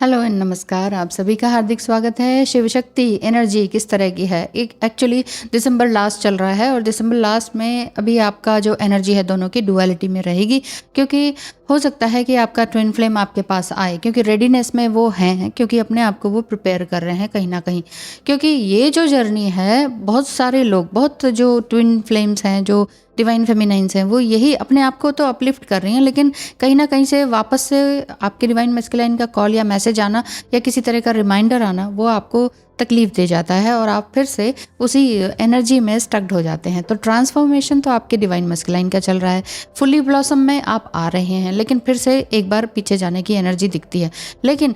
Hello and नमस्कार, आप सभी का हार्दिक स्वागत है। शिव शक्ति एनर्जी किस तरह की है? एक एक्चुअली दिसंबर लास्ट चल रहा है और दिसंबर लास्ट में अभी आपका जो एनर्जी है दोनों की डुअलिटी में रहेगी, क्योंकि हो सकता है कि आपका ट्विन फ्लेम आपके पास आए, क्योंकि रेडीनेस में वो हैं, क्योंकि अपने आप को वो प्रिपेयर कर रहे हैं कहीं ना कहीं। क्योंकि ये जो जर्नी है, बहुत सारे लोग, बहुत जो ट्विन फ्लेम्स हैं, जो डिवाइन फेमिनाइंस हैं, वो यही अपने आप को तो अपलिफ्ट कर रही हैं, लेकिन कहीं ना कहीं से वापस से आपके डिवाइन मैस्कुलाइन का कॉल या मैसेज आना या किसी तरह का रिमाइंडर आना, वो आपको तकलीफ दे जाता है और आप फिर से उसी एनर्जी में स्टक्ड हो जाते हैं। तो ट्रांसफॉर्मेशन तो आपके डिवाइन मैस्कुलाइन का चल रहा है, फुली ब्लॉसम में आप आ रहे हैं, लेकिन फिर से एक बार पीछे जाने की एनर्जी दिखती है। लेकिन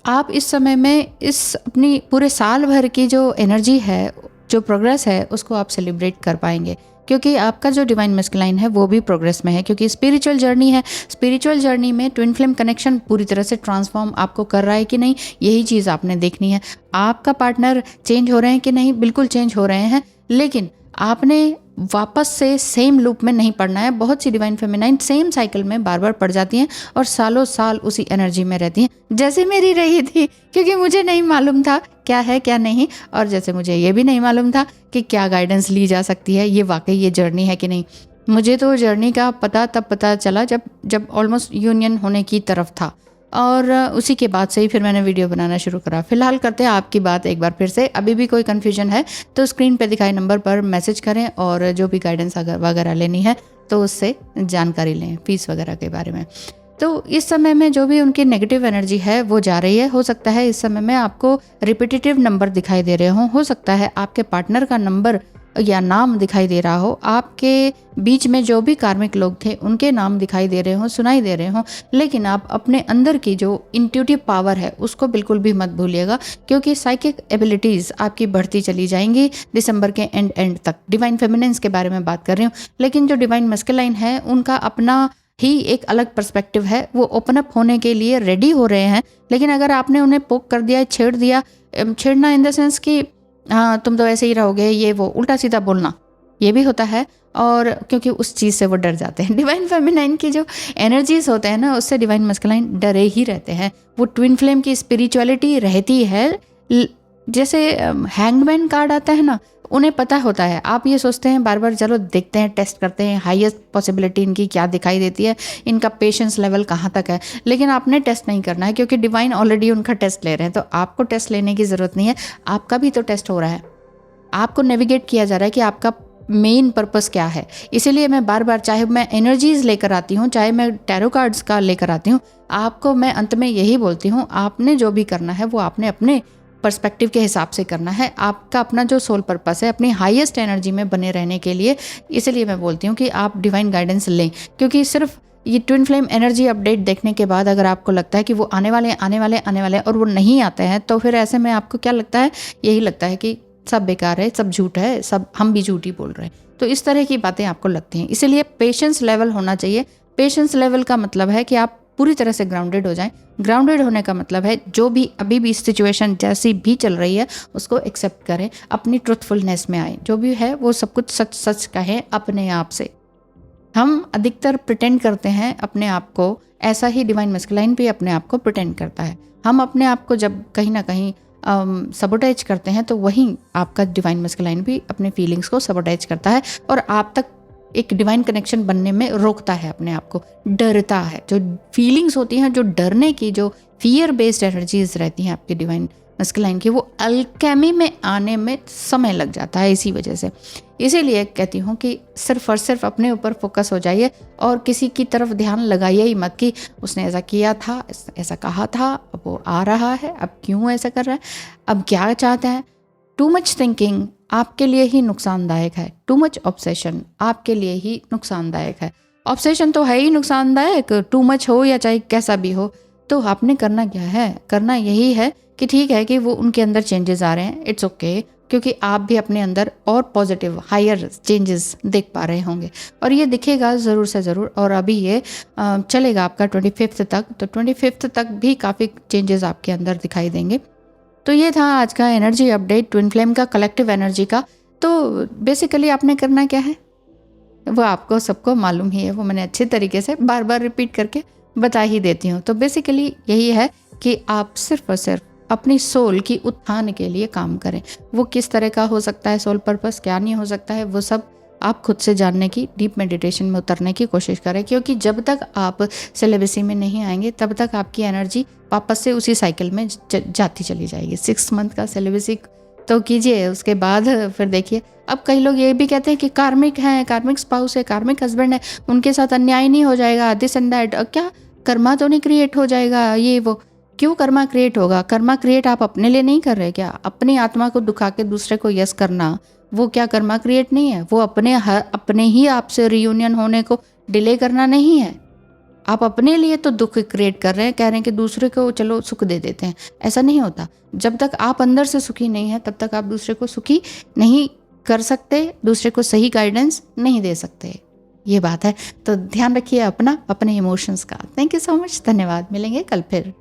आप इस समय में इस अपनी पूरे साल भर की जो एनर्जी है, जो प्रोग्रेस है, उसको आप सेलिब्रेट कर पाएंगे, क्योंकि आपका जो डिवाइन मैस्कुलाइन है वो भी प्रोग्रेस में है, क्योंकि स्पिरिचुअल जर्नी है। स्पिरिचुअल जर्नी में ट्विन फ्लेम कनेक्शन पूरी तरह से ट्रांसफॉर्म आपको कर रहा है कि नहीं, यही चीज़ आपने देखनी है। आपका पार्टनर चेंज हो रहे हैं कि नहीं, बिल्कुल चेंज हो रहे हैं, लेकिन आपने वापस से सेम लूप में नहीं पड़ना है। बहुत सी डिवाइन फेमिनाइन सेम साइकिल में बार बार पड़ जाती हैं और सालों साल उसी एनर्जी में रहती हैं, जैसे मेरी रही थी, क्योंकि मुझे नहीं मालूम था क्या है क्या नहीं, और जैसे मुझे ये भी नहीं मालूम था कि क्या गाइडेंस ली जा सकती है, ये वाकई ये जर्नी है कि नहीं। मुझे तो जर्नी का तब पता चला जब ऑलमोस्ट यूनियन होने की तरफ था, और उसी के बाद से ही फिर मैंने वीडियो बनाना शुरू करा। फिलहाल करते हैं आपकी बात एक बार फिर से। अभी भी कोई कन्फ्यूजन है तो स्क्रीन पे दिखाए नंबर पर मैसेज करें, और जो भी गाइडेंस वगैरह लेनी है तो उससे जानकारी लें, फीस वगैरह के बारे में। तो इस समय में जो भी उनकी नेगेटिव एनर्जी है वो जा रही है। हो सकता है इस समय में आपको रिपीटेटिव नंबर दिखाई दे रहे हो सकता है आपके पार्टनर का नंबर या नाम दिखाई दे रहा हो, आपके बीच में जो भी कार्मिक लोग थे उनके नाम दिखाई दे रहे हो, सुनाई दे रहे हो, लेकिन आप अपने अंदर की जो इंट्यूटिव पावर है उसको बिल्कुल भी मत भूलिएगा, क्योंकि साइकिक एबिलिटीज़ आपकी बढ़ती चली जाएंगी दिसंबर के एंड तक। डिवाइन फेमिनिन्स के बारे में बात कर रही हूँ, लेकिन जो डिवाइन मैस्कुलाइन है उनका अपना ही एक अलग पर्सपेक्टिव है। वो ओपन अप होने के लिए रेडी हो रहे हैं, लेकिन अगर आपने उन्हें पोक कर दिया, छेड़ दिया, छेड़ना इन द सेंस कि हाँ तुम तो ऐसे ही रहोगे, ये वो उल्टा सीधा बोलना, ये भी होता है, और क्योंकि उस चीज़ से वो डर जाते हैं। डिवाइन फेमिनाइन की जो एनर्जीज होते हैं ना, उससे डिवाइन मैस्कुलाइन डरे ही रहते हैं। वो ट्विन फ्लेम की स्पिरिचुअलिटी रहती है। जैसे हैंगमैन कार्ड आता है ना, उन्हें पता होता है। आप ये सोचते हैं बार बार, चलो देखते हैं, टेस्ट करते हैं, हाईएस्ट पॉसिबिलिटी इनकी क्या दिखाई देती है, इनका पेशेंस लेवल कहाँ तक है, लेकिन आपने टेस्ट नहीं करना है, क्योंकि डिवाइन ऑलरेडी उनका टेस्ट ले रहे हैं। तो आपको टेस्ट लेने की ज़रूरत नहीं है, आपका भी तो टेस्ट हो रहा है। आपको नेविगेट किया जा रहा है कि आपका मेन पर्पस क्या है। इसीलिए मैं बार बार, चाहे मैं एनर्जीज लेकर आती हूँ, चाहे मैं टैरो कार्ड्स का लेकर आती हूँ, आपको मैं अंत में यही बोलती हूँ, आपने जो भी करना है वो आपने अपने पर्सपेक्टिव के हिसाब से करना है। आपका अपना जो सोल पर्पस है, अपनी हाईएस्ट एनर्जी में बने रहने के लिए, इसलिए मैं बोलती हूँ कि आप डिवाइन गाइडेंस लें। क्योंकि सिर्फ ये ट्विन फ्लेम एनर्जी अपडेट देखने के बाद अगर आपको लगता है कि वो आने वाले और वो नहीं आते हैं, तो फिर ऐसे में आपको क्या लगता है? यही लगता है कि सब बेकार है, सब झूठ है, सब हम भी झूठी बोल रहे हैं। तो इस तरह की बातें आपको लगती हैं। इसीलिए पेशेंस लेवल होना चाहिए। पेशेंस लेवल का मतलब है कि आप पूरी तरह से ग्राउंडेड हो जाएं। ग्राउंडेड होने का मतलब है जो भी अभी भी सिचुएशन जैसी भी चल रही है उसको एक्सेप्ट करें, अपनी ट्रुथफुलनेस में आए, जो भी है वो सब कुछ सच सच कहें अपने आप से। हम अधिकतर प्रिटेंड करते हैं अपने आप को, ऐसा ही डिवाइन मैस्कुलाइन भी अपने आप को प्रिटेंड करता है। हम अपने आप को जब कहीं ना कहीं सबोटाइज करते हैं, तो वहीं आपका डिवाइन मैस्कुलाइन भी अपने फीलिंग्स को सबोटाइज करता है और आप तक एक डिवाइन कनेक्शन बनने में रोकता है, अपने आप को डरता है। जो फीलिंग्स होती हैं, जो डरने की, जो फियर बेस्ड एनर्जीज रहती हैं आपके डिवाइन मैस्कुलाइन की, वो अल्केमी में आने में समय लग जाता है इसी वजह से। इसीलिए कहती हूँ कि सिर्फ और सिर्फ अपने ऊपर फोकस हो जाइए और किसी की तरफ ध्यान लगाइए ही मत कि उसने ऐसा किया था, ऐसा कहा था, अब वो आ रहा है, अब क्यों ऐसा कर रहा है, अब क्या चाहता है। टू मच थिंकिंग आपके लिए ही नुकसानदायक है। टू मच ऑब्सेशन आपके लिए ही नुकसानदायक है। ऑब्सेशन तो है ही नुकसानदायक, टू मच हो या चाहे कैसा भी हो। तो आपने करना क्या है? करना यही है कि ठीक है कि वो उनके अंदर चेंजेस आ रहे हैं, इट्स ओके, क्योंकि आप भी अपने अंदर और पॉजिटिव हायर चेंजेस देख पा रहे होंगे, और ये दिखेगा ज़रूर से ज़रूर। और अभी ये चलेगा आपका 25 तक, तो 25 तक भी काफ़ी चेंजेस आपके अंदर दिखाई देंगे। तो ये था आज का एनर्जी अपडेट ट्विन फ्लेम का, कलेक्टिव एनर्जी का। तो बेसिकली आपने करना क्या है वो आपको सबको मालूम ही है, वो मैंने अच्छे तरीके से बार बार रिपीट करके बता ही देती हूँ। तो बेसिकली यही है कि आप सिर्फ और सिर्फ अपनी सोल की उत्थान के लिए काम करें। वो किस तरह का हो सकता है सोल पर्पस, क्या नहीं हो सकता है, वो सब आप खुद से जानने की, डीप मेडिटेशन में उतरने की कोशिश करें। क्योंकि जब तक आप सिलेबसी में नहीं आएंगे तब तक आपकी एनर्जी वापस से उसी साइकिल में जाती चली जाएगी। 6 मंथ का सिलेबसी तो कीजिए, उसके बाद फिर देखिए। अब कई लोग ये भी कहते हैं कि कार्मिक हैं, कार्मिक स्पाउस है, कार्मिक हस्बैंड है, उनके साथ अन्याय नहीं हो जाएगा, दिस एंड दैट। क्या कर्मा तो नहीं क्रिएट हो जाएगा, ये वो? क्यों कर्मा क्रिएट होगा? कर्मा क्रिएट आप अपने लिए नहीं कर रहे क्या? अपनी आत्मा को दुखा के दूसरे को यस करना, वो क्या कर्मा क्रिएट नहीं है? वो अपने ही आपसे रियूनियन होने को डिले करना नहीं है। आप अपने लिए तो दुख क्रिएट कर रहे हैं, कह रहे हैं कि दूसरे को चलो सुख दे देते हैं। ऐसा नहीं होता। जब तक आप अंदर से सुखी नहीं है तब तक आप दूसरे को सुखी नहीं कर सकते, दूसरे को सही गाइडेंस नहीं दे सकते। ये बात है। तो ध्यान रखिए अपना, अपने इमोशंस का। थैंक यू सो मच, धन्यवाद। मिलेंगे कल फिर।